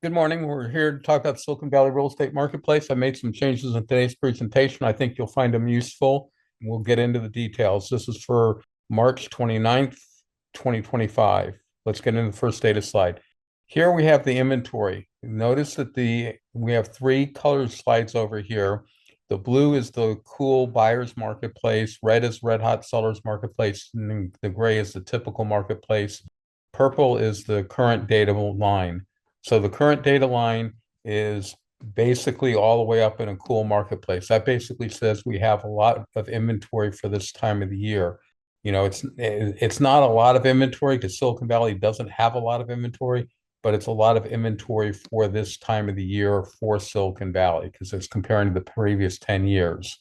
Good morning. We're here to talk about Silicon Valley real estate marketplace. I made some changes in today's presentation. I think you'll find them useful. We'll get into the details. This is for March 29th, 2025. Let's get into the first data slide. Here we have the inventory. Notice that we have three color slides over here. The blue is the cool buyer's marketplace, red is red hot seller's marketplace, and the gray is the typical marketplace. Purple is the current data line. So the current data line is basically all the way up in a cool marketplace. That basically says we have a lot of inventory for this time of the year. It's not a lot of inventory because Silicon Valley doesn't have a lot of inventory, but it's a lot of inventory for this time of the year for Silicon Valley because it's comparing to the previous 10 years.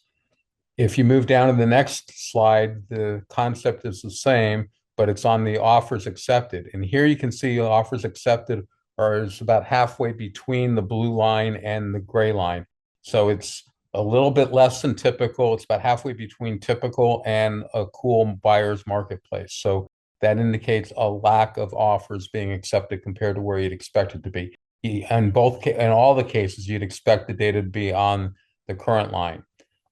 If you move down to the next slide, the concept is the same, but it's on the offers accepted. And here you can see offers accepted is about halfway between the blue line and the gray line. So it's a little bit less than typical. It's about halfway between typical and a cool buyer's marketplace. So that indicates a lack of offers being accepted compared to where you'd expect it to be. In all the cases, you'd expect the data to be on the current line.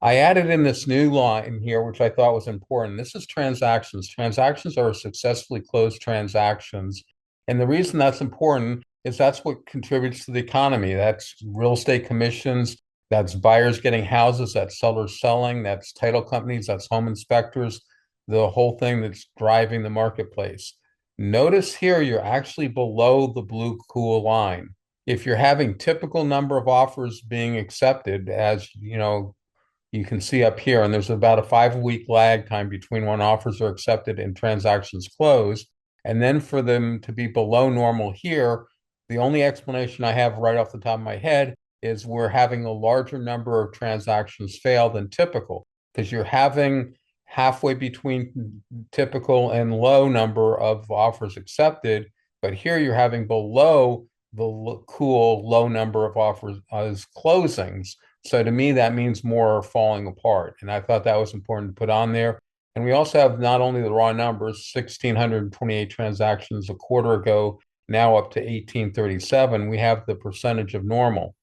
I added in this new line here, which I thought was important. This is transactions. Transactions are successfully closed transactions. And the reason that's important is that's what contributes to the economy. That's real estate commissions, that's buyers getting houses, that's sellers selling, that's title companies, that's home inspectors, the whole thing that's driving the marketplace. Notice here, you're actually below the blue cool line. If you're having typical number of offers being accepted, as you can see up here, and there's about a 5-week lag time between when offers are accepted and transactions close. And then for them to be below normal here, the only explanation I have right off the top of my head is we're having a larger number of transactions fail than typical because you're having halfway between typical and low number of offers accepted, but here you're having below the cool low number of offers as closings. So to me, that means more are falling apart. And I thought that was important to put on there. And we also have not only the raw numbers, 1,628 transactions a quarter ago, now up to 1837, we have the percentage of normal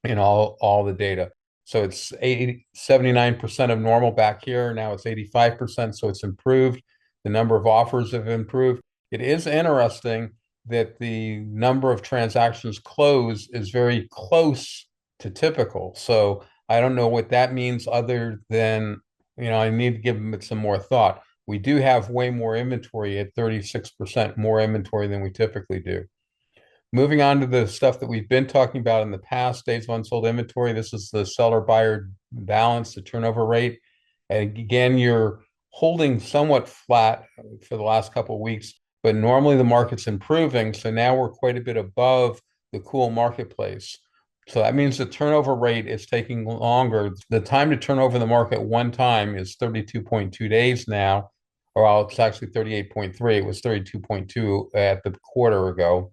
in all the data. So it's 79% of normal back here. Now it's 85%. So it's improved. The number of offers have improved. It is interesting that the number of transactions closed is very close to typical. So I don't know what that means other than, I need to give it some more thought. We do have way more inventory at 36% more inventory than we typically do. Moving on to the stuff that we've been talking about in the past, days of unsold inventory. This is the seller buyer balance, the turnover rate. And again, you're holding somewhat flat for the last couple of weeks, but normally the market's improving. So now we're quite a bit above the cool marketplace. So that means the turnover rate is taking longer. The time to turn over the market one time is 32.2 days now, or it's actually 38.3. It was 32.2 at the quarter ago.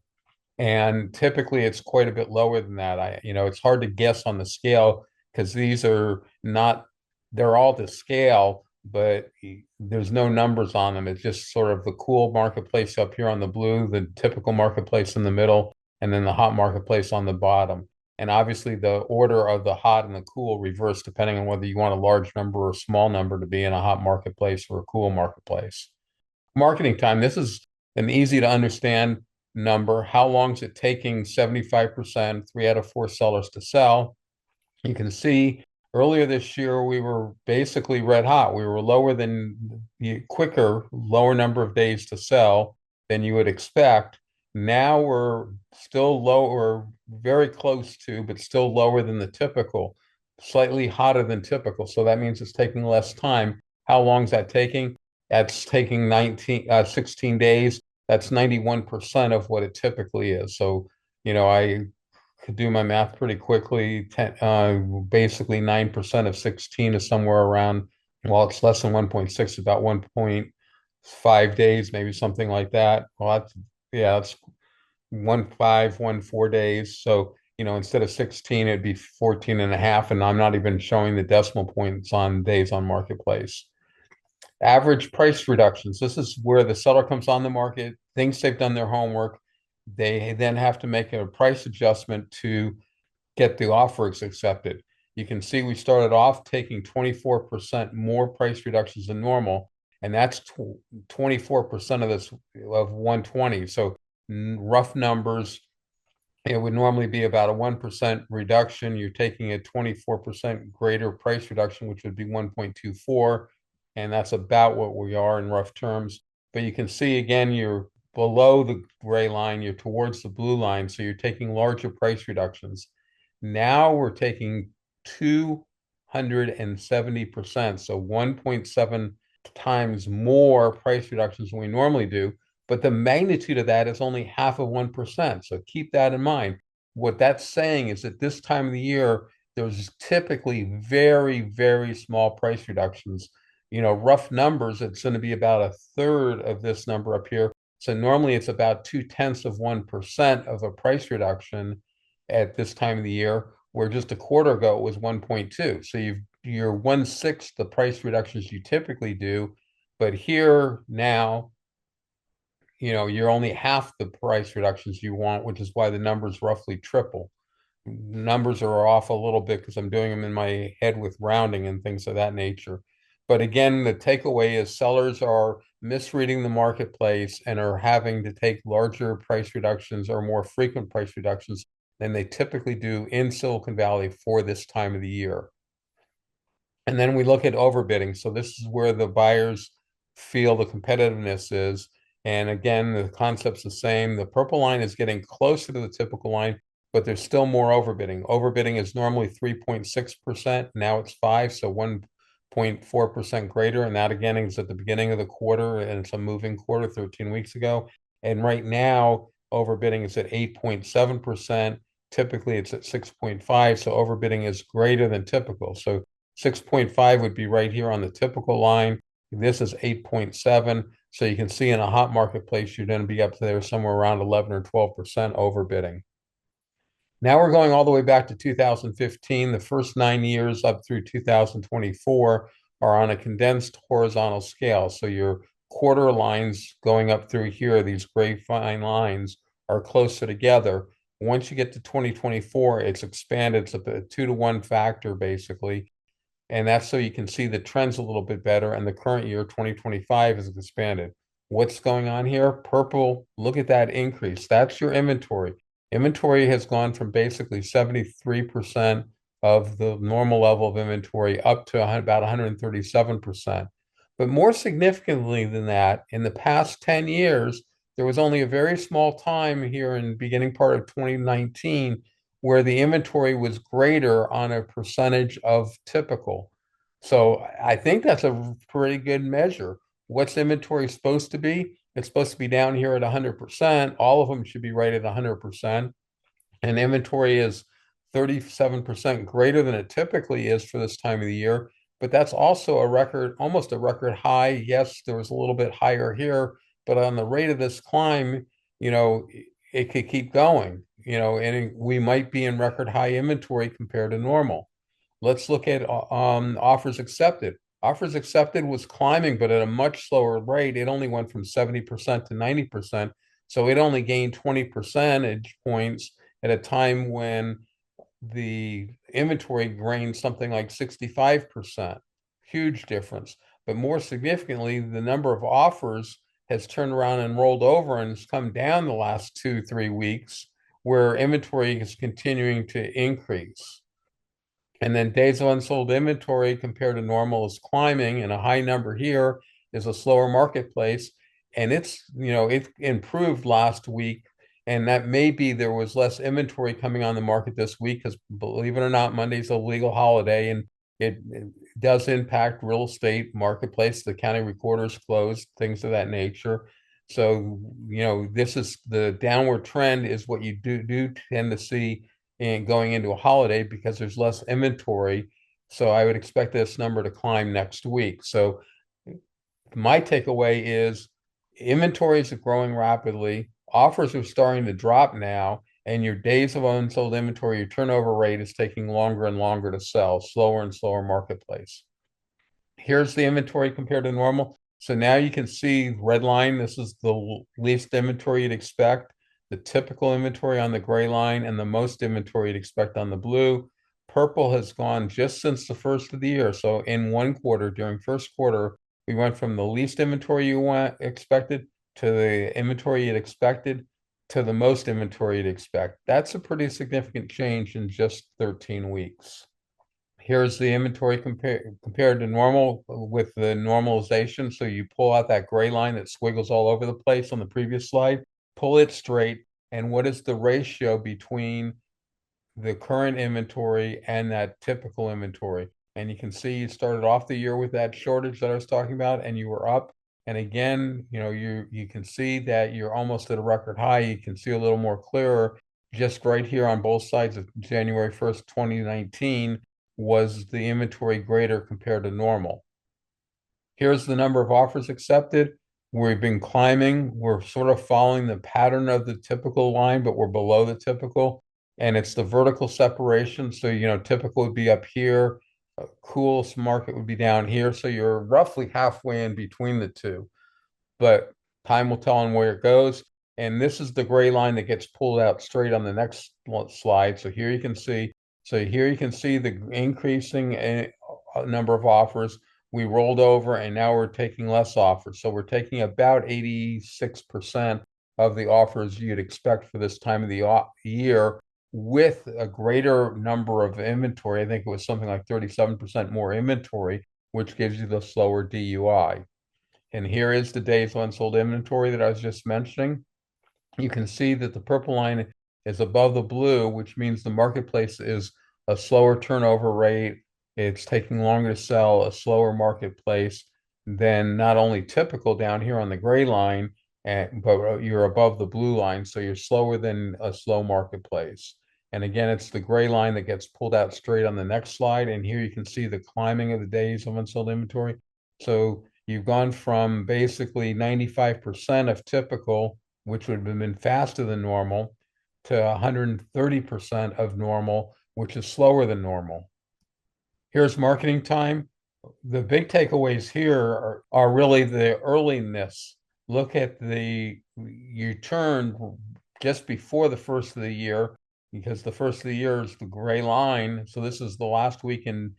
And typically it's quite a bit lower than that. It's hard to guess on the scale because they're all to scale, but there's no numbers on them. It's just sort of the cool marketplace up here on the blue, the typical marketplace in the middle, and then the hot marketplace on the bottom. And obviously the order of the hot and the cool reverse depending on whether you want a large number or a small number to be in a hot marketplace or a cool marketplace. Marketing time. This is an easy to understand number. How long is it taking 75%, 3 out of 4 sellers to sell? You can see earlier this year, we were basically red hot. We were lower than the lower number of days to sell than you would expect. Now we're still lower, very close to, but still lower than the typical, slightly hotter than typical. So that means it's taking less time. How long is that taking? That's taking 16 days. That's 91% of what it typically is. So, I could do my math pretty quickly. Basically 9% of 16 is somewhere around, well, it's less than 1.6, about 1.5 days, maybe something like that. Well, that's 1.5, 1.4 days. So, instead of 16, it'd be 14 and a half. And I'm not even showing the decimal points on days on marketplace. Average price reductions. This is where the seller comes on the market, thinks they've done their homework, They then have to make a price adjustment to get the offers accepted. You can see we started off taking 24% more price reductions than normal, and that's 24% of this of 120. So rough numbers, it would normally be about a 1% reduction. You're taking a 24% greater price reduction, which would be 1.24. And that's about what we are in rough terms. But you can see again, you're below the gray line, you're towards the blue line. So you're taking larger price reductions. Now we're taking 270%. So 1.7 times more price reductions than we normally do, but the magnitude of that is only half of 1%. So keep that in mind. What that's saying is that this time of the year, there's typically very, very small price reductions. Rough numbers, it's going to be about a third of this number up here. So normally it's about 0.2% of a price reduction at this time of the year, where just a quarter ago it was 1.2. So you're 1/6 the price reductions you typically do, but here now you're only half the price reductions you want, which is why the numbers roughly triple. Numbers are off a little bit because I'm doing them in my head with rounding and things of that nature. But again, the takeaway is sellers are misreading the marketplace and are having to take larger price reductions or more frequent price reductions than they typically do in Silicon Valley for this time of the year. And then we look at overbidding. So this is where the buyers feel the competitiveness is. And again, the concept's the same. The purple line is getting closer to the typical line, but there's still more overbidding. Overbidding is normally 3.6%. Now it's 5, so 1.4% greater. And that again is at the beginning of the quarter, and it's a moving quarter 13 weeks ago. And right now, overbidding is at 8.7%. Typically, it's at 6.5. So overbidding is greater than typical. So 6.5 would be right here on the typical line. This is 8.7. So you can see in a hot marketplace, you're going to be up there somewhere around 11 or 12% overbidding. Now we're going all the way back to 2015. The first 9 years up through 2024 are on a condensed horizontal scale. So your quarter lines going up through here, these gray fine lines, are closer together. Once you get to 2024, it's expanded. It's a 2-to-1 factor, basically. And that's so you can see the trends a little bit better. And the current year, 2025, is expanded. What's going on here? Purple, look at that increase. That's your inventory. Inventory has gone from basically 73% of the normal level of inventory up to about 137%. But more significantly than that, in the past 10 years, there was only a very small time here in the beginning part of 2019 where the inventory was greater on a percentage of typical. So I think that's a pretty good measure. What's inventory supposed to be? It's supposed to be down here at 100%. All of them should be right at 100%. And inventory is 37% greater than it typically is for this time of the year. But that's also a record, almost a record high. Yes, there was a little bit higher here, but on the rate of this climb, it could keep going, and we might be in record high inventory compared to normal. Let's look at offers accepted. Offers accepted was climbing, but at a much slower rate. It only went from 70% to 90%. So it only gained 20 percentage points at a time when the inventory gained something like 65%. Huge difference. But more significantly, the number of offers has turned around and rolled over and has come down the last 2-3 weeks, where inventory is continuing to increase. And then days of unsold inventory compared to normal is climbing, and a high number here is a slower marketplace. And it improved last week. And that may be there was less inventory coming on the market this week because, believe it or not, Monday's a legal holiday, and it does impact real estate marketplace. The county recorder's closed, things of that nature. So, this is the downward trend is what you do tend to see in going into a holiday because there's less inventory. So I would expect this number to climb next week. So my takeaway is inventories are growing rapidly. Offers are starting to drop now, and your days of unsold inventory, your turnover rate is taking longer and longer to sell, slower and slower marketplace. Here's the inventory compared to normal. So now you can see red line, this is the least inventory you'd expect. the typical inventory on the gray line, and the most inventory you'd expect on the blue. Purple has gone just since the first of the year. So in one quarter, during first quarter, we went from the least inventory expected to the inventory you'd expected to the most inventory you'd expect. That's a pretty significant change in just 13 weeks. Here's the inventory compared to normal with the normalization. So you pull out that gray line that squiggles all over the place on the previous slide, pull it straight, and what is the ratio between the current inventory and that typical inventory? And you can see you started off the year with that shortage that I was talking about, and you were up. And again, you can see that you're almost at a record high. You can see a little more clearer just right here on both sides of January 1st, 2019, was the inventory greater compared to normal. Here's the number of offers accepted. We've been climbing. We're sort of following the pattern of the typical line, but we're below the typical. And it's the vertical separation. So, typical would be up here. Coolest market would be down here. So you're roughly halfway in between the two. But time will tell on where it goes. And this is the gray line that gets pulled out straight on the next slide. So here you can see the increasing number of offers. We rolled over and now we're taking less offers. So we're taking about 86% of the offers you'd expect for this time of the year with a greater number of inventory. I think it was something like 37% more inventory, which gives you the slower DUI. And here is the days unsold inventory that I was just mentioning. You can see that the purple line is above the blue, which means the marketplace is a slower turnover rate. It's taking longer to sell, a slower marketplace than not only typical down here on the gray line, but you're above the blue line, so you're slower than a slow marketplace. And again, it's the gray line that gets pulled out straight on the next slide. And here you can see the climbing of the days of unsold inventory. So you've gone from basically 95% of typical, which would have been faster than normal, to 130% of normal, which is slower than normal. Here's marketing time. The big takeaways here are really the earliness. Look at you turned just before the first of the year, because the first of the year is the gray line. So this is the last week in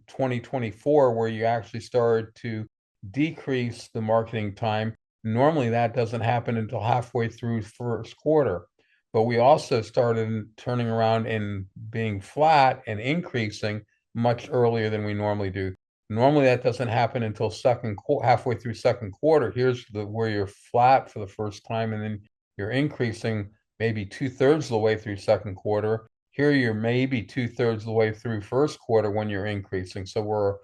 2024 where you actually started to decrease the marketing time. Normally that doesn't happen until halfway through first quarter, but we also started turning around and being flat and increasing much earlier than we normally do. Normally that doesn't happen until halfway through second quarter. Here's where you're flat for the first time, and then you're increasing maybe 2/3 of the way through second quarter. Here you're maybe 2/3 of the way through first quarter when you're increasing. So we're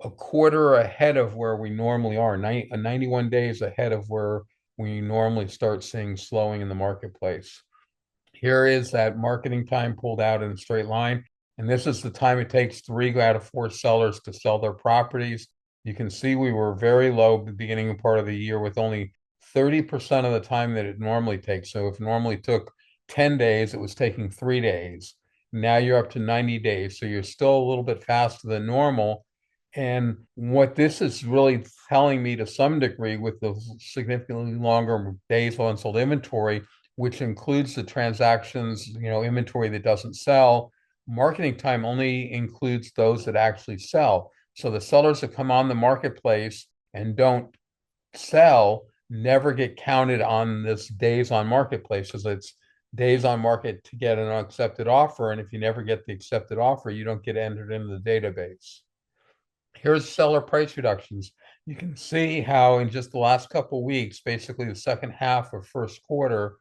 a quarter ahead of where we normally are, 91 days ahead of where we normally start seeing slowing in the marketplace. Here is that marketing time pulled out in a straight line. And this is the time it takes 3 out of 4 sellers to sell their properties. You can see we were very low at the beginning part of the year with only 30% of the time that it normally takes. So if it normally took 10 days, it was taking 3 days. Now you're up to 90 days. So you're still a little bit faster than normal. And what this is really telling me to some degree with the significantly longer days of unsold inventory, which includes the transactions, inventory that doesn't sell, marketing time only includes those that actually sell. So the sellers that come on the marketplace and don't sell never get counted on this days on marketplace, because it's days on market to get an accepted offer. And if you never get the accepted offer, you don't get entered into the database. Here's seller price reductions. You can see how in just the last couple of weeks, basically the second half of first quarter,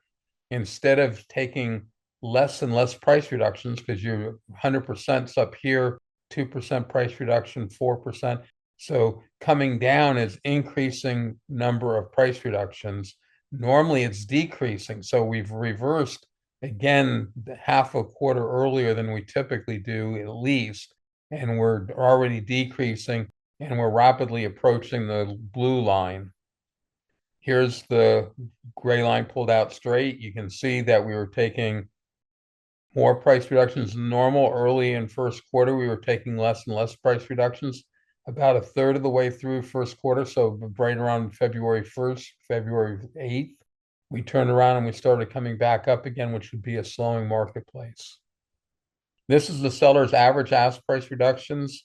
instead of taking less and less price reductions, because you're 100% up here, 2% price reduction, 4%. So coming down is increasing number of price reductions. Normally it's decreasing. So we've reversed again half a quarter earlier than we typically do at least. And we're already decreasing and we're rapidly approaching the blue line. Here's the gray line pulled out straight. You can see that we were taking more price reductions than normal. Early in first quarter, we were taking less and less price reductions, about a third of the way through first quarter. So right around February 1st, February 8th, We turned around and we started coming back up again, which would be a slowing marketplace. This is the seller's average ask price reductions.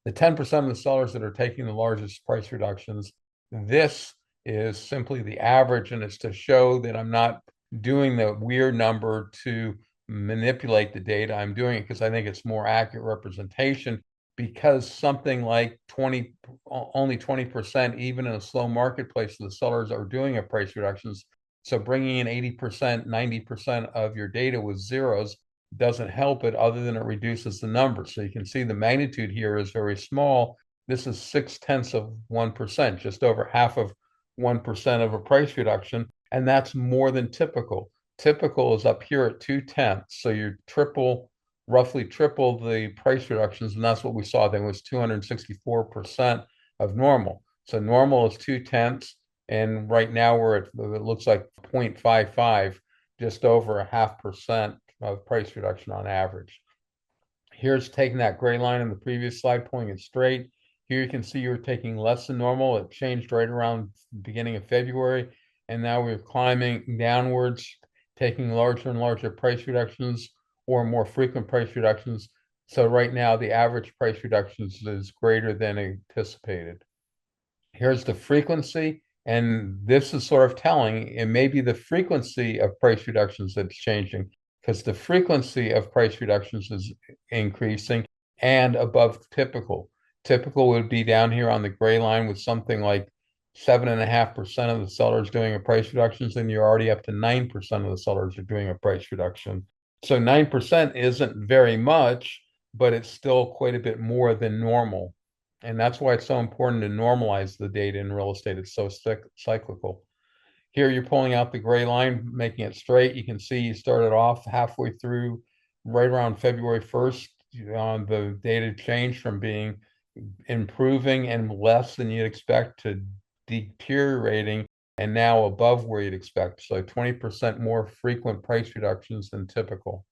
The 10% of the sellers that are taking the largest price reductions. This is simply the average, and it's to show that I'm not doing the weird number to manipulate the data. I'm doing it because I think it's more accurate representation, because something like only 20%, even in a slow marketplace, the sellers are doing a price reductions. So bringing in 80%, 90% of your data with zeros doesn't help it, other than it reduces the number. So you can see the magnitude here is very small. This is 0.6%, just over half of 1% of a price reduction. And that's more than typical. Typical is up here at 0.2. So you're roughly triple the price reductions. And that's what we saw. Then was 264% of normal. So normal is 0.2. And right now we're at, it looks like 0.55, just over a 0.5% of price reduction on average. Here's taking that gray line in the previous slide, pulling it straight. Here you can see you're taking less than normal. It changed right around the beginning of February, and now we're climbing downwards, taking larger and larger price reductions or more frequent price reductions. So right now the average price reductions is greater than anticipated. Here's the frequency, and this is sort of telling. It may be the frequency of price reductions that's changing, because the frequency of price reductions is increasing and above typical. Typical would be down here on the gray line with something like 7.5% of the sellers doing a price reductions, and you're already up to 9% of the sellers are doing a price reduction. So 9% isn't very much, but it's still quite a bit more than normal. And that's why it's so important to normalize the data in real estate. It's so cyclical. Here you're pulling out the gray line, making it straight. You can see you started off halfway through, right around February 1st, the data changed from being improving and less than you'd expect to deteriorating, and now above where you'd expect. So 20% more frequent price reductions than typical.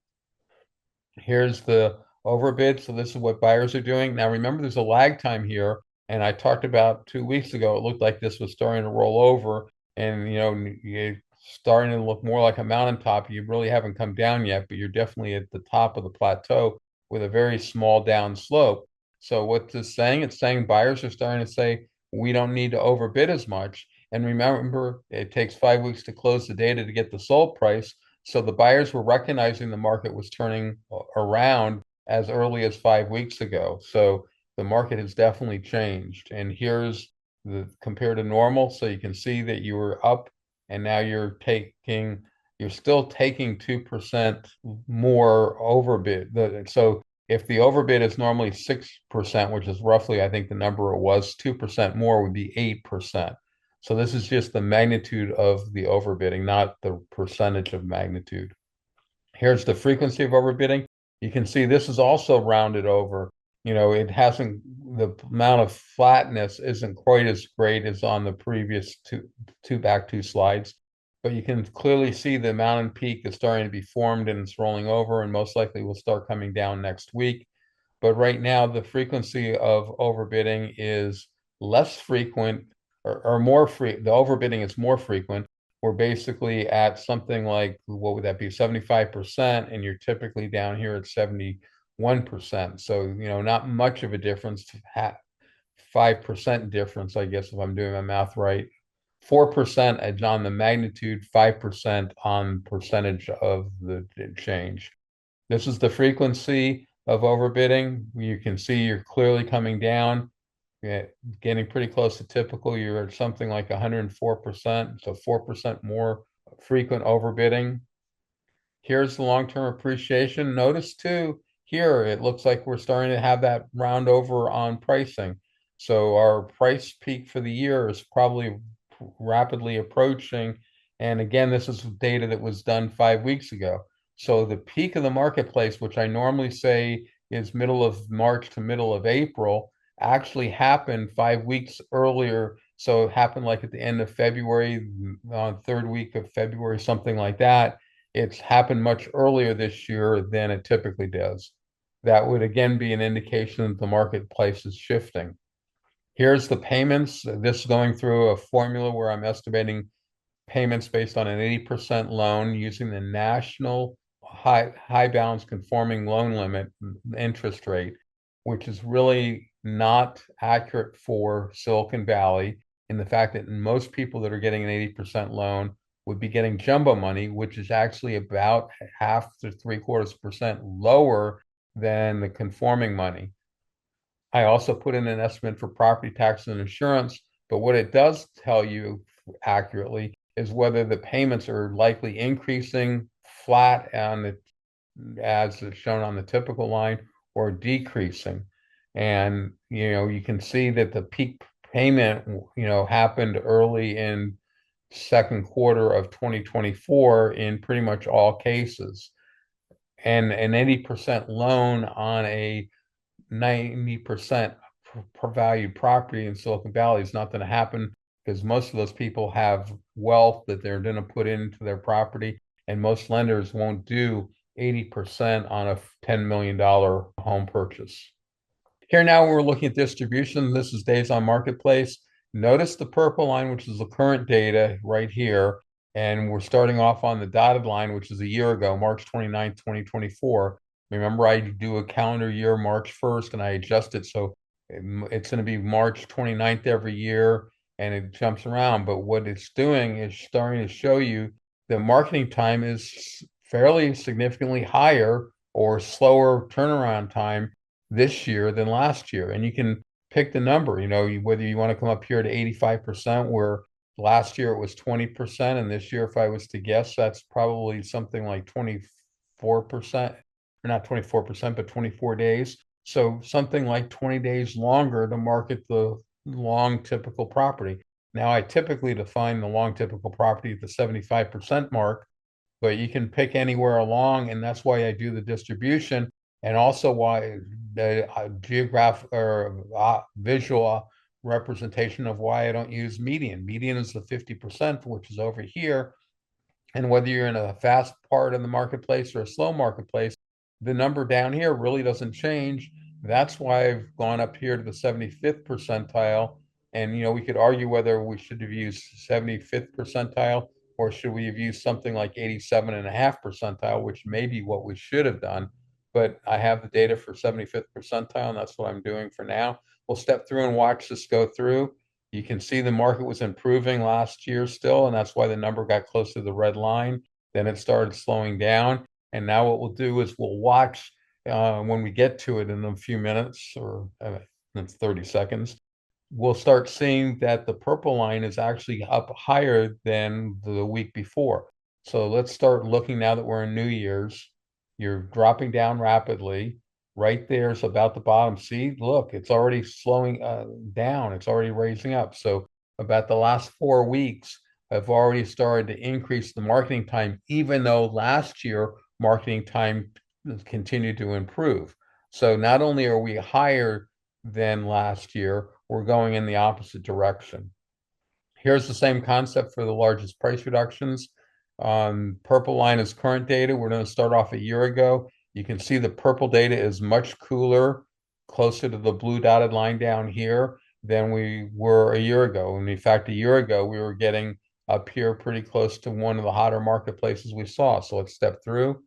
Here's the overbid. So this is what buyers are doing. Now remember, there's a lag time here, and I talked about 2 weeks ago, it looked like this was starting to roll over, and you're starting to look more like a mountaintop. You really haven't come down yet, but you're definitely at the top of the plateau with a very small down slope. So what's this saying? It's saying buyers are starting to say, we don't need to overbid as much. And remember, it takes 5 weeks to close the data to get the sold price. So the buyers were recognizing the market was turning around as early as 5 weeks ago. So the market has definitely changed. And here's the compared to normal. So you can see that you were up, and now you're still taking 2% more overbid. So if the overbid is normally 6%, which is roughly, I think the number it was, 2% more would be 8%. So this is just the magnitude of the overbidding, not the percentage of magnitude. Here's the frequency of overbidding. You can see this is also rounded over. It hasn't, the amount of flatness isn't quite as great as on the previous two slides, but you can clearly see the mountain peak is starting to be formed, and it's rolling over, and most likely will start coming down next week. But right now, the frequency of overbidding is less frequent, or more the overbidding is more frequent. We're basically at something like, what would that be, 75%, and you're typically down here at 71%. So, not much of a difference, 5% difference, I guess, if I'm doing my math right. 4% on the magnitude, 5% on percentage of the change. This is the frequency of overbidding. You can see you're clearly coming down, getting pretty close to typical. You're at something like 104%, so 4% more frequent overbidding. Here's the long-term appreciation. Notice too, here it looks like we're starting to have that round over on pricing. So our price peak for the year is probably rapidly approaching. And again, this is data that was done 5 weeks ago. So the peak of the marketplace, which I normally say is middle of March to middle of April, actually happened 5 weeks earlier. So it happened like at the end of February, on third week of February, something like that. It's happened much earlier this year than it typically does. That would again be an indication that the marketplace is shifting. Here's the payments. This is going through a formula where I'm estimating payments based on an 80% loan using the national high balance conforming loan limit interest rate, which is really not accurate for Silicon Valley, in the fact that most people that are getting an 80% loan would be getting jumbo money, which is actually about half to 3/4% lower than the conforming money. I also put in an estimate for property tax and insurance, but what it does tell you accurately is whether the payments are likely increasing flat on the, as is shown on the typical line, or decreasing. And you can see that the peak payment happened early in second quarter of 2024 in pretty much all cases. And an 80% loan on a 90% per value property in Silicon Valley is not going to happen, because most of those people have wealth that they're going to put into their property, and most lenders won't do 80% on a $10 million home purchase. Here now we're looking at distribution. This is days on marketplace. Notice the purple line, which is the current data right here. And we're starting off on the dotted line, which is a year ago, March 29th, 2024. Remember, I do a calendar year, March 1st, and I adjust it. So it's going to be March 29th every year, and it jumps around. But what it's doing is starting to show you that marketing time is fairly significantly higher or slower turnaround time this year than last year. And you can pick the number, whether you want to come up here to 85%, where last year it was 20%. And this year, if I was to guess, that's probably something like 24%, or not 24%, but 24 days. So something like 20 days longer to market the long typical property. Now, I typically define the long typical property at the 75% mark, but you can pick anywhere along, and that's why I do the distribution, and also why the geographic or visual representation of why I don't use median. Median is the 50%, which is over here. And whether you're in a fast part of the marketplace or a slow marketplace, the number down here really doesn't change. That's why I've gone up here to the 75th percentile. And, we could argue whether we should have used 75th percentile, or should we have used something like 87.5 percentile, which may be what we should have done. But I have the data for 75th percentile, and that's what I'm doing for now. We'll step through and watch this go through. You can see the market was improving last year still, and that's why the number got close to the red line. Then it started slowing down. And now what we'll do is we'll watch when we get to it in a few minutes, or 30 seconds. We'll start seeing that the purple line is actually up higher than the week before. So let's start looking now that we're in New Year's. You're dropping down rapidly. Right there's about the bottom. See, look, it's already slowing down. It's already raising up. So about the last 4 weeks, I've already started to increase the marketing time, even though last year marketing time continued to improve. So not only are we higher than last year, we're going in the opposite direction. Here's the same concept for the largest price reductions. Purple line is current data. We're going to start off a year ago. You can see the purple data is much cooler, closer to the blue dotted line down here than we were a year ago. And in fact, a year ago, we were getting up here pretty close to one of the hotter marketplaces we saw. So let's step through.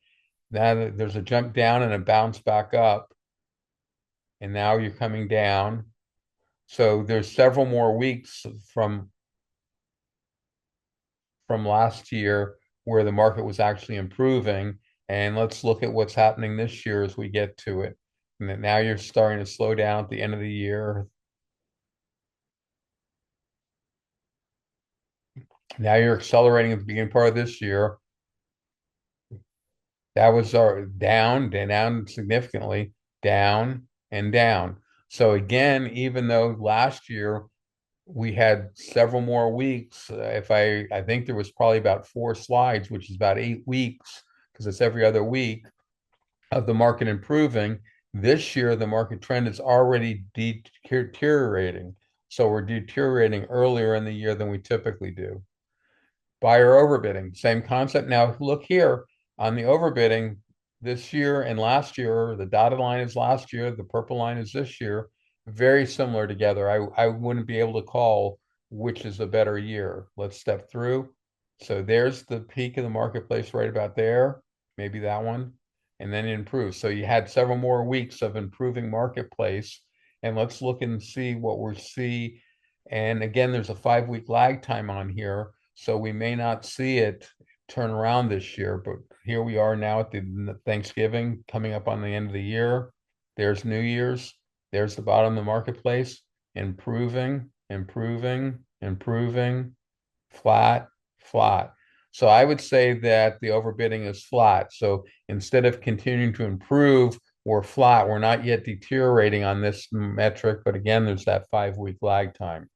Now there's a jump down and a bounce back up. And now you're coming down. So there's several more weeks from last year where the market was actually improving. And let's look at what's happening this year as we get to it. And now you're starting to slow down at the end of the year. Now you're accelerating at the beginning part of this year. That was our down significantly, down and down. So again, even though last year we had several more weeks, I think there was probably about 4 slides, which is about 8 weeks, because it's every other week, of the market improving. This year, the market trend is already deteriorating. So we're deteriorating earlier in the year than we typically do. Buyer overbidding, same concept. Now look here on the overbidding this year and last year. The dotted line is last year, the purple line is this year. Very similar together. I wouldn't be able to call which is a better year. Let's step through. So there's the peak of the marketplace right about there, maybe that one, and then it improves. So you had several more weeks of improving marketplace. And let's look and see what we see. And again, there's a 5-week lag time on here, so we may not see it turn around this year, but here we are now at the Thanksgiving coming up on the end of the year. There's New Year's. There's the bottom of the marketplace, improving, improving, improving, flat, flat. So I would say that the overbidding is flat. So instead of continuing to improve, we're flat. We're not yet deteriorating on this metric, but again, there's that 5-week lag time.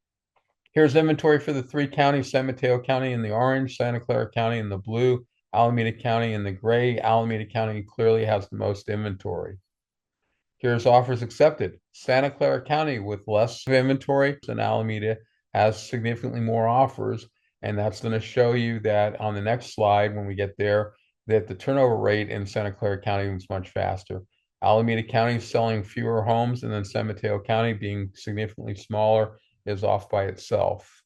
Here's inventory for the 3 counties: San Mateo County in the orange, Santa Clara County in the blue, Alameda County in the gray. Alameda County clearly has the most inventory. Here's offers accepted. Santa Clara County with less inventory than Alameda has significantly more offers. And that's going to show you that on the next slide, when we get there, that the turnover rate in Santa Clara County is much faster. Alameda County selling fewer homes, and then San Mateo County being significantly smaller is off by itself.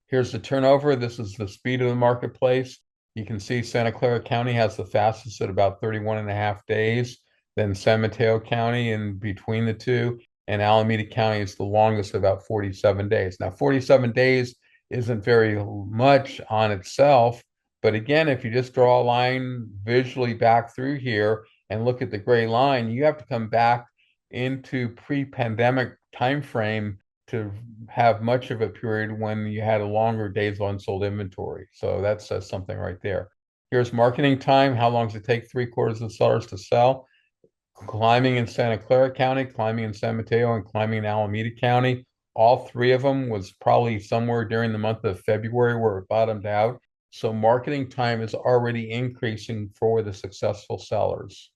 Here's the turnover. This is the speed of the marketplace. You can see Santa Clara County has the fastest at about 31.5 days, then San Mateo County in between the two, and Alameda County is the longest, about 47 days. Now, 47 days isn't very much on itself, but again, if you just draw a line visually back through here and look at the gray line, you have to come back into pre-pandemic time frame to have much of a period when you had a longer days of unsold inventory. So that says something right there. Here's marketing time. How long does it take 3/4 of sellers to sell? Climbing in Santa Clara County, climbing in San Mateo, and climbing in Alameda County. All 3 of them was probably somewhere during the month of February where it bottomed out. So marketing time is already increasing for the successful sellers.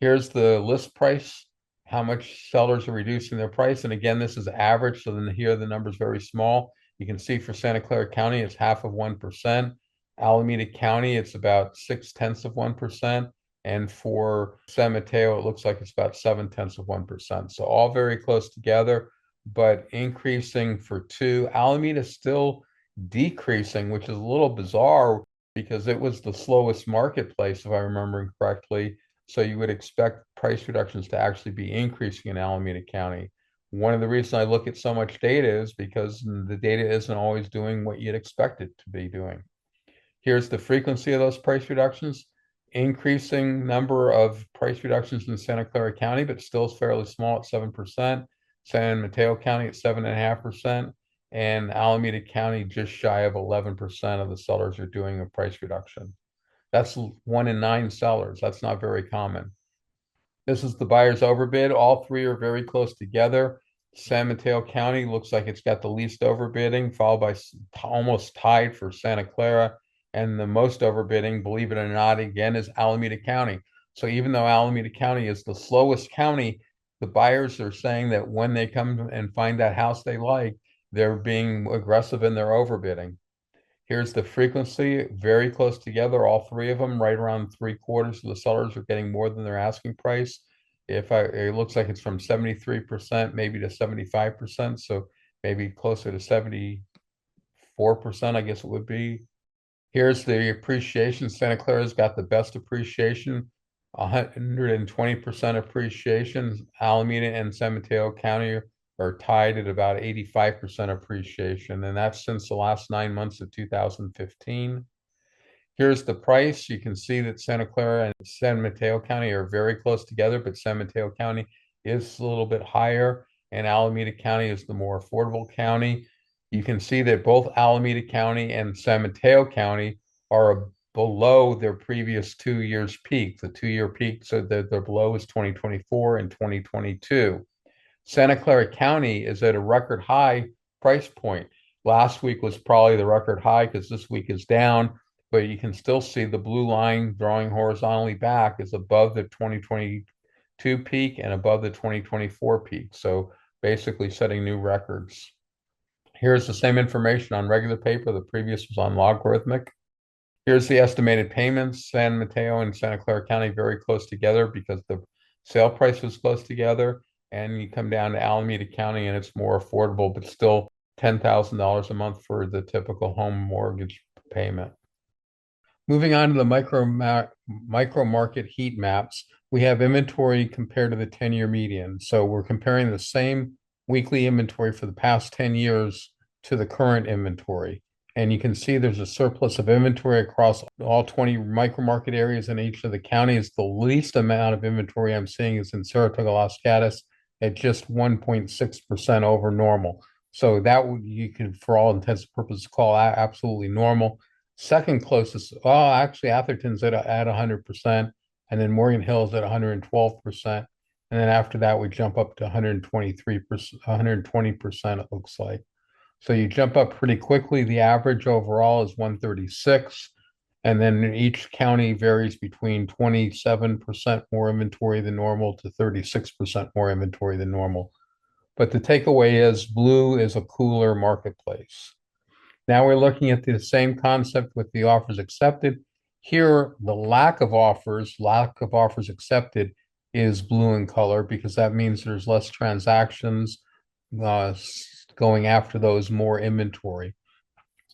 Here's the list price, how much sellers are reducing their price. And again, this is average. So then here the number is very small. You can see for Santa Clara County, it's 0.5%. Alameda County, it's about 0.6%. And for San Mateo, it looks like it's about 0.7%. So all very close together, but increasing for 2. Alameda still decreasing, which is a little bizarre because it was the slowest marketplace, if I remember correctly. So you would expect price reductions to actually be increasing in Alameda County. One of the reasons I look at so much data is because the data isn't always doing what you'd expect it to be doing. Here's the frequency of those price reductions. Increasing number of price reductions in Santa Clara County, but still fairly small at 7%. San Mateo County at 7.5%. And Alameda County just shy of 11% of the sellers are doing a price reduction. That's 1 in 9 sellers. That's not very common. This is the buyer's overbid. All 3 are very close together. San Mateo County looks like it's got the least overbidding, followed by almost tied for Santa Clara. And the most overbidding, believe it or not, again, is Alameda County. So even though Alameda County is the slowest county, the buyers are saying that when they come and find that house they like, they're being aggressive in their overbidding. Here's the frequency, very close together, all 3 of them, right around 3/4 of the sellers are getting more than their asking price. It looks like it's from 73% maybe to 75%, so maybe closer to 74%, I guess it would be. Here's the appreciation. Santa Clara's got the best appreciation, 120% appreciation. Alameda and San Mateo County are tied at about 85% appreciation, and that's since the last 9 months of 2015. Here's the price. You can see that Santa Clara and San Mateo County are very close together, but San Mateo County is a little bit higher, and Alameda County is the more affordable county. You can see that both Alameda County and San Mateo County are below their previous 2 years peak, the 2-year peak, so that their below is 2024 and 2022. Santa Clara County is at a record high price point. Last week was probably the record high because this week is down, but you can still see the blue line drawing horizontally back is above the 2022 peak and above the 2024 peak. So basically setting new records. Here's the same information on regular paper. The previous was on logarithmic. Here's the estimated payments. San Mateo and Santa Clara County very close together because the sale price was close together. And you come down to Alameda County and it's more affordable, but still $10,000 a month for the typical home mortgage payment. Moving on to the micro market heat maps, we have inventory compared to the 10-year median. So we're comparing the same weekly inventory for the past 10 years to the current inventory. And you can see there's a surplus of inventory across all 20 micro market areas in each of the counties. The least amount of inventory I'm seeing is in Saratoga, Los Gatos at just 1.6% over normal. So that you could, for all intents and purposes, call absolutely normal. Second closest, well, actually Atherton's at 100%, and then Morgan Hill's at 112%. And then after that, we jump up to 123%, 120%, it looks like. So you jump up pretty quickly. The average overall is 136. And then each county varies between 27% more inventory than normal to 36% more inventory than normal. But the takeaway is blue is a cooler marketplace. Now we're looking at the same concept with the offers accepted. Here, the lack of offers accepted is blue in color because that means there's less transactions going after those more inventory.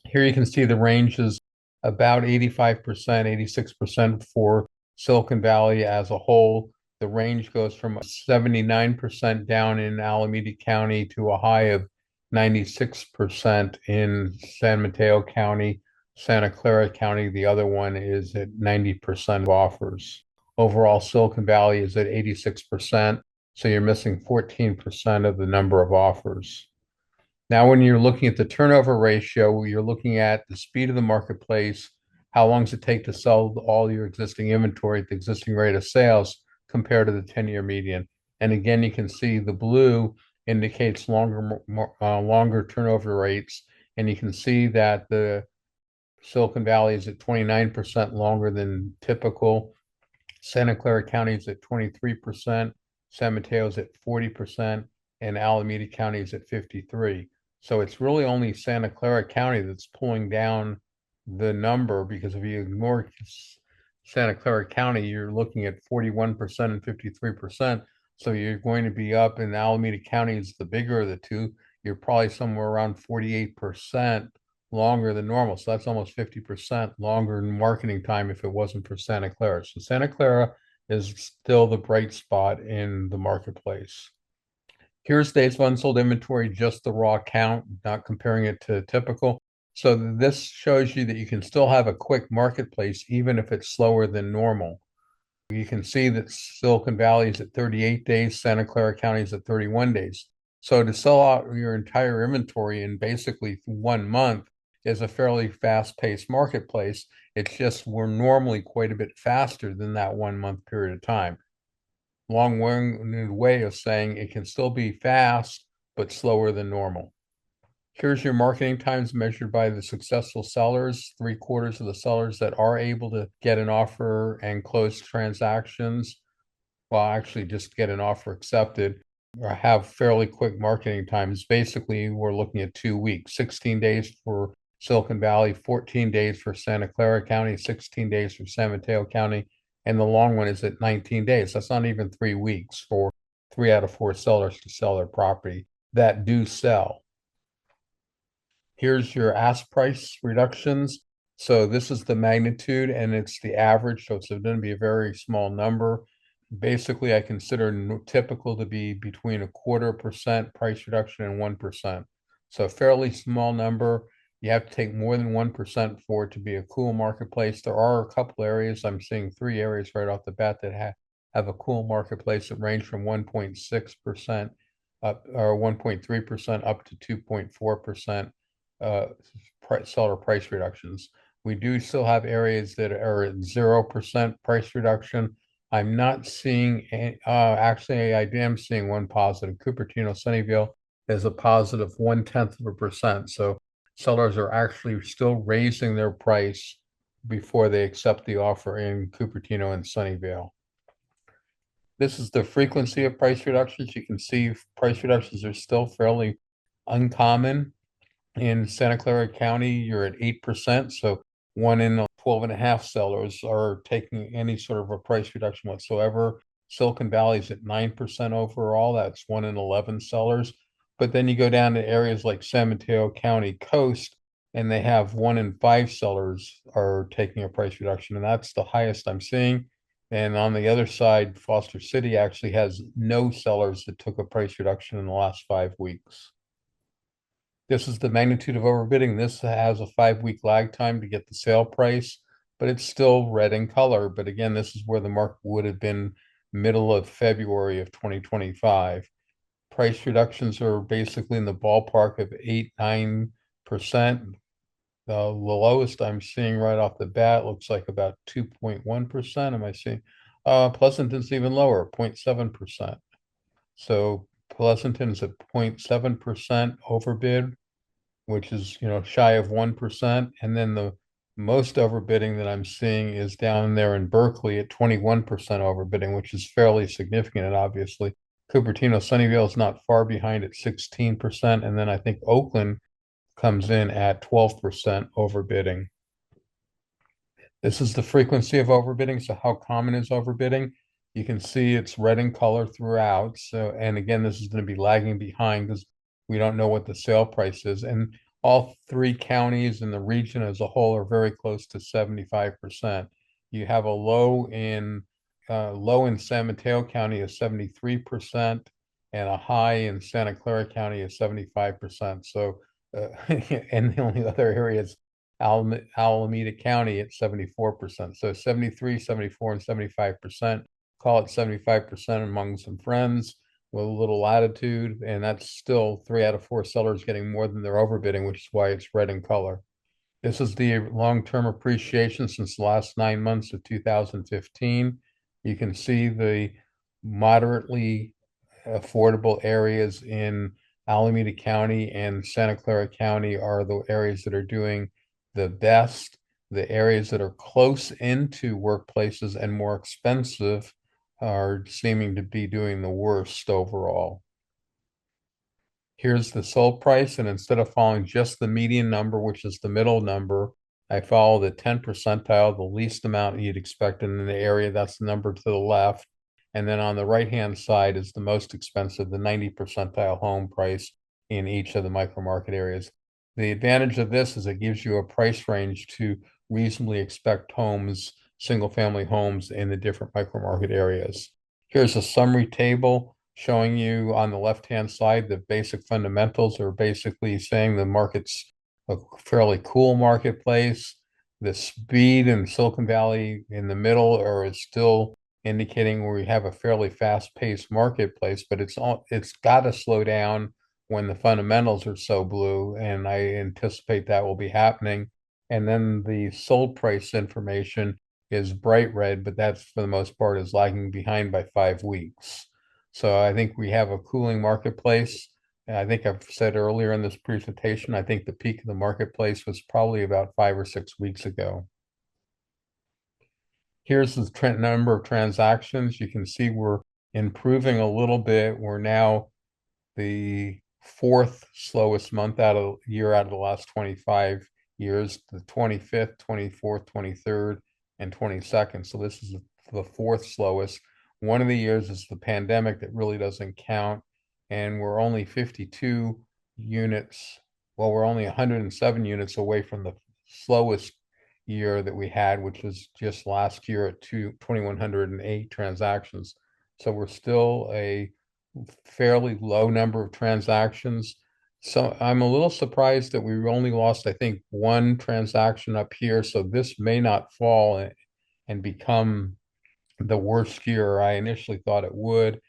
Here you can see the range is about 85%, 86% for Silicon Valley as a whole. The range goes from 79% down in Alameda County to a high of 96% in San Mateo County. Santa Clara County, the other one, is at 90% of offers. Overall, Silicon Valley is at 86%, so you're missing 14% of the number of offers. Now, when you're looking at the turnover ratio, you're looking at the speed of the marketplace, how long does it take to sell all your existing inventory at the existing rate of sales compared to the 10-year median. And again, you can see the blue indicates longer turnover rates, and you can see that the Silicon Valley is at 29% longer than typical. Santa Clara County is at 23%, San Mateo is at 40%, and Alameda County is at 53%. So it's really only Santa Clara County that's pulling down the number, because if you ignore Santa Clara County, you're looking at 41% and 53%. So you're going to be up in Alameda County is the bigger of the two. You're probably somewhere around 48% longer than normal. So that's almost 50% longer in marketing time if it wasn't for Santa Clara. So Santa Clara is still the bright spot in the marketplace. Here's days of unsold inventory, just the raw count, not comparing it to typical. So this shows you that you can still have a quick marketplace even if it's slower than normal. You can see that Silicon Valley is at 38 days, Santa Clara County is at 31 days. So to sell out your entire inventory in basically 1 month is a fairly fast-paced marketplace. It's just we're normally quite a bit faster than that 1 month period of time. Long-winded way of saying it can still be fast, but slower than normal. Here's your marketing times measured by the successful sellers. 3/4 of the sellers that are able to get an offer and close transactions, well, actually just get an offer accepted, or have fairly quick marketing times. Basically, we're looking at 2 weeks, 16 days for Silicon Valley, 14 days for Santa Clara County, 16 days for San Mateo County, and the long one is at 19 days. That's not even 3 weeks for 3 out of 4 sellers to sell their property that do sell. Here's your ask price reductions. So this is the magnitude and it's the average. So it's going to be a very small number. Basically, I consider typical to be between 1/4% price reduction and 1%. So a fairly small number. You have to take more than 1% for it to be a cool marketplace. There are a couple areas. I'm seeing 3 areas right off the bat that have a cool marketplace that range from 1.6% up, or 1.3% up to 2.4% seller price reductions. We do still have areas that are at 0% price reduction. I'm not seeing, actually, I am seeing one positive. Cupertino, Sunnyvale is a positive 0.1%. So sellers are actually still raising their price before they accept the offer in Cupertino and Sunnyvale. This is the frequency of price reductions. You can see price reductions are still fairly uncommon. In Santa Clara County, you're at 8%. So 1 in 12.5 sellers are taking any sort of a price reduction whatsoever. Silicon Valley is at 9% overall. That's 1 in 11 sellers. But then you go down to areas like San Mateo County Coast, and they have 1 in 5 sellers are taking a price reduction, and that's the highest I'm seeing. And on the other side, Foster City actually has no sellers that took a price reduction in the last 5 weeks. This is the magnitude of overbidding. This has a 5 week lag time to get the sale price, but it's still red in color. But again, this is where the market would have been middle of February of 2025. Price reductions are basically in the ballpark of 8-9%. The lowest I'm seeing right off the bat looks like about 2.1%. Am I seeing? Pleasanton's even lower, 0.7%. So Pleasanton's at 0.7% overbid, which is, shy of 1%. And then the most overbidding that I'm seeing is down there in Berkeley at 21% overbidding, which is fairly significant. And obviously, Cupertino Sunnyvale is not far behind at 16%. And then I think Oakland comes in at 12% overbidding. This is the frequency of overbidding. So how common is overbidding? You can see it's red in color throughout. So, and again, this is going to be lagging behind because we don't know what the sale price is. And all 3 counties in the region as a whole are very close to 75%. You have a low in San Mateo County of 73% and a high in Santa Clara County of 75%. So, and the only other area is Alameda County at 74%. So 73, 74, and 75%. Call it 75% among some friends with a little latitude. And that's still 3 out of 4 sellers getting more than their overbidding, which is why it's red in color. This is the long-term appreciation since the last 9 months of 2015. You can see the moderately affordable areas in Alameda County and Santa Clara County are the areas that are doing the best. The areas that are close into workplaces and more expensive are seeming to be doing the worst overall. Here's the sold price, and instead of following just the median number, which is the middle number, I follow the 10 percentile, the least amount you'd expect in the area. That's the number to the left. And then on the right-hand side is the most expensive, the 90 percentile home price in each of the micro market areas. The advantage of this is it gives you a price range to reasonably expect homes, single-family homes in the different micro market areas. Here's a summary table showing you on the left-hand side the basic fundamentals are basically saying the market's a fairly cool marketplace. The speed in Silicon Valley in the middle are still indicating we have a fairly fast-paced marketplace, but it's got to slow down when the fundamentals are so blue, and I anticipate that will be happening. And then the sold price information is bright red, but that's for the most part is lagging behind by 5 weeks. So I think we have a cooling marketplace. And I think I've said earlier in this presentation, I think the peak of the marketplace was probably about 5 or 6 weeks ago. Here's the number of transactions. You can see we're improving a little bit. We're now the 4th slowest month out of year out of the last 25 years, the 25th, 24th, 23rd, and 22nd. So this is the 4th slowest. One of the years is the pandemic that really doesn't count. And we're only 52 units. Well, we're only 107 units away from the slowest year that we had, which was just last year at 2,108 transactions. So we're still a fairly low number of transactions. So I'm a little surprised that we only lost, I think, 1 transaction up here. So this may not fall and become the worst year I initially thought it would.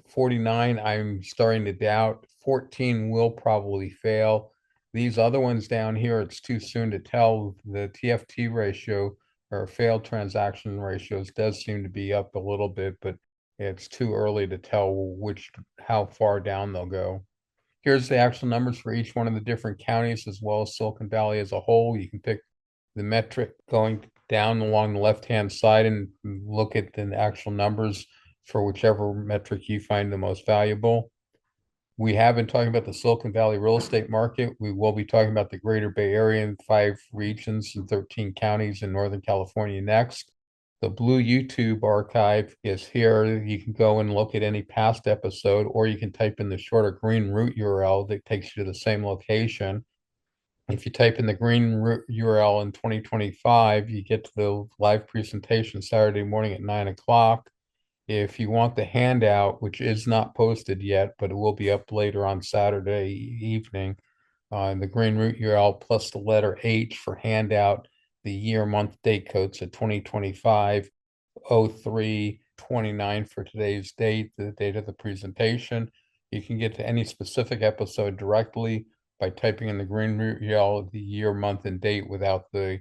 49, I'm starting to doubt. 14 will probably fail. These other ones down here, it's too soon to tell. The TFT ratio or failed transaction ratios does seem to be up a little bit, but it's too early to tell how far down they'll go. Here's the actual numbers for each one of the different counties as well as Silicon Valley as a whole. You can pick the metric going down along the left-hand side and look at the actual numbers for whichever metric you find the most valuable. We have been talking about the Silicon Valley real estate market. We will be talking about the Greater Bay Area in 5 regions and 13 counties in Northern California next. The blue YouTube archive is here. You can go and look at any past episode, or you can type in the shorter green root URL that takes you to the same location. If you type in the green URL in 2025, you get to the live presentation Saturday morning at 9 o'clock. If you want the handout, which is not posted yet, but it will be up later on Saturday evening, the green root URL plus the letter H for handout, the year, month, date codes at 2025, 03/29 for today's date, the date of the presentation. You can get to any specific episode directly by typing in the green root URL, the year, month, and date without the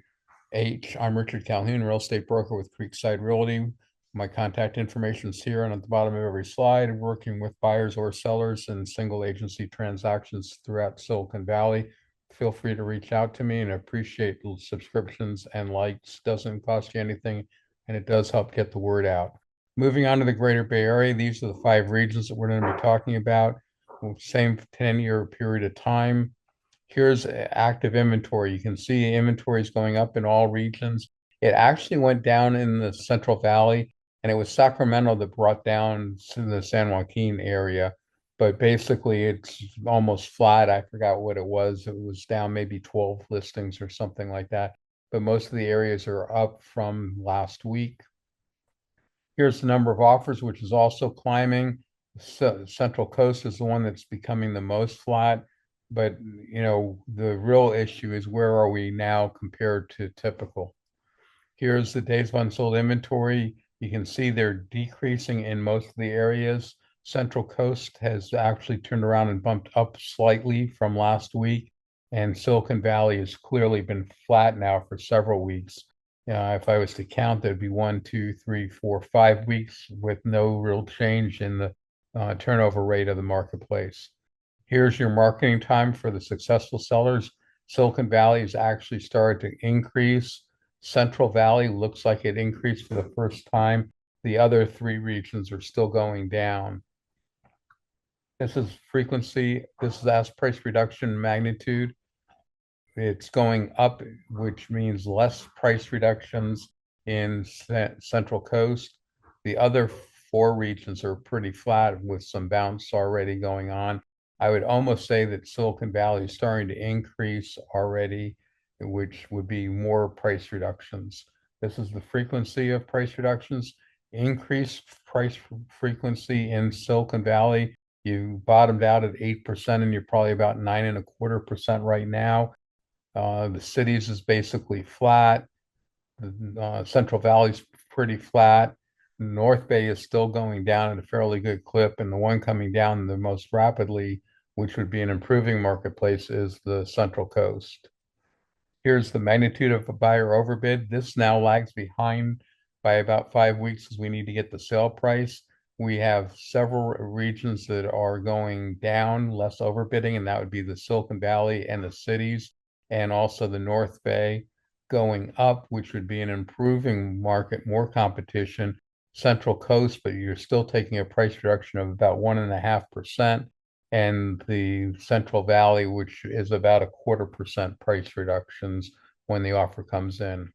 H. I'm Richard Calhoun, real estate broker with Creekside Realty. My contact information is here and at the bottom of every slide, working with buyers or sellers in single agency transactions throughout Silicon Valley. Feel free to reach out to me, and I appreciate subscriptions and likes. Doesn't cost you anything, and it does help get the word out. Moving on to the Greater Bay Area, these are the 5 regions that we're going to be talking about. Same 10-year period of time. Here's active inventory. You can see inventory is going up in all regions. It actually went down in the Central Valley, and it was Sacramento that brought down to the San Joaquin area. But basically, it's almost flat. I forgot what it was. It was down maybe 12 listings or something like that. But most of the areas are up from last week. Here's the number of offers, which is also climbing. Central Coast is the one that's becoming the most flat. But, the real issue is where are we now compared to typical? Here's the days of unsold inventory. You can see they're decreasing in most of the areas. Central Coast has actually turned around and bumped up slightly from last week. And Silicon Valley has clearly been flat now for several weeks. If I was to count, there'd be 1, 2, 3, 4, 5 weeks with no real change in the turnover rate of the marketplace. Here's your marketing time for the successful sellers. Silicon Valley has actually started to increase. Central Valley looks like it increased for the first time. The other 3 regions are still going down. This is frequency. This is ask price reduction magnitude. It's going up, which means less price reductions in Central Coast. The other 4 regions are pretty flat with some bounce already going on. I would almost say that Silicon Valley is starting to increase already, which would be more price reductions. This is the frequency of price reductions. Increased price frequency in Silicon Valley. You bottomed out at 8%, and you're probably about 9.25% right now. The cities is basically flat. Central Valley's pretty flat. North Bay is still going down at a fairly good clip, and the one coming down the most rapidly, which would be an improving marketplace, is the Central Coast. Here's the magnitude of a buyer overbid. This now lags behind by about 5 weeks because we need to get the sale price. We have several regions that are going down, less overbidding, and that would be the Silicon Valley and the cities, and also the North Bay going up, which would be an improving market, more competition. Central Coast, but you're still taking a price reduction of about 1.5%, and the Central Valley, which is about 0.25% price reductions when the offer comes in.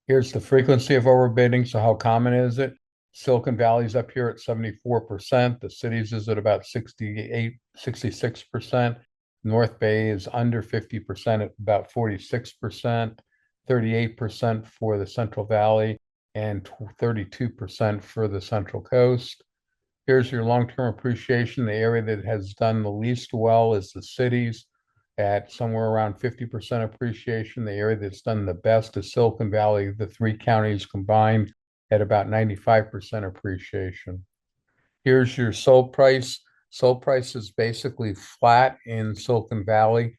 Here's the frequency of overbidding. So how common is it? Silicon Valley's up here at 74%. The cities is at about 68, 66%. North Bay is under 50% at about 46%, 38% for the Central Valley, and 32% for the Central Coast. Here's your long-term appreciation. The area that has done the least well is the cities at somewhere around 50% appreciation. The area that's done the best is Silicon Valley, the 3 counties combined at about 95% appreciation. Here's your sold price. Sold price is basically flat in Silicon Valley,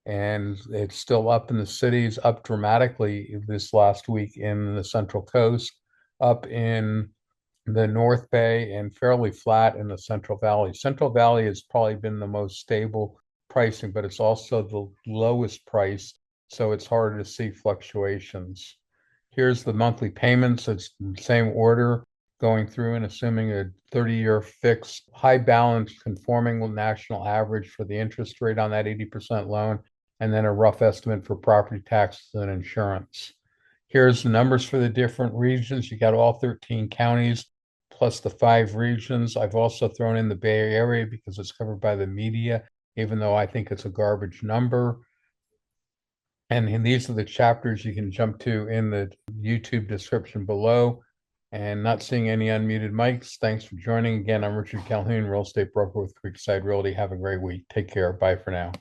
and it's still up in the cities, up dramatically this last week in the Central Coast, up in the North Bay, and fairly flat in the Central Valley. Central Valley has probably been the most stable pricing, but it's also the lowest price, so it's harder to see fluctuations. Here's the monthly payments. It's the same order going through and assuming a 30-year fixed, high balance, conforming with national average for the interest rate on that 80% loan, and then a rough estimate for property taxes and insurance. Here's the numbers for the different regions. You got all 13 counties plus the 5 regions. I've also thrown in the Bay Area because it's covered by the media, even though I think it's a garbage number. And these are the chapters you can jump to in the YouTube description below. And not seeing any unmuted mics. Thanks for joining. Again, I'm Richard Calhoun, real estate broker with Creekside Realty. Have a great week. Take care. Bye for now.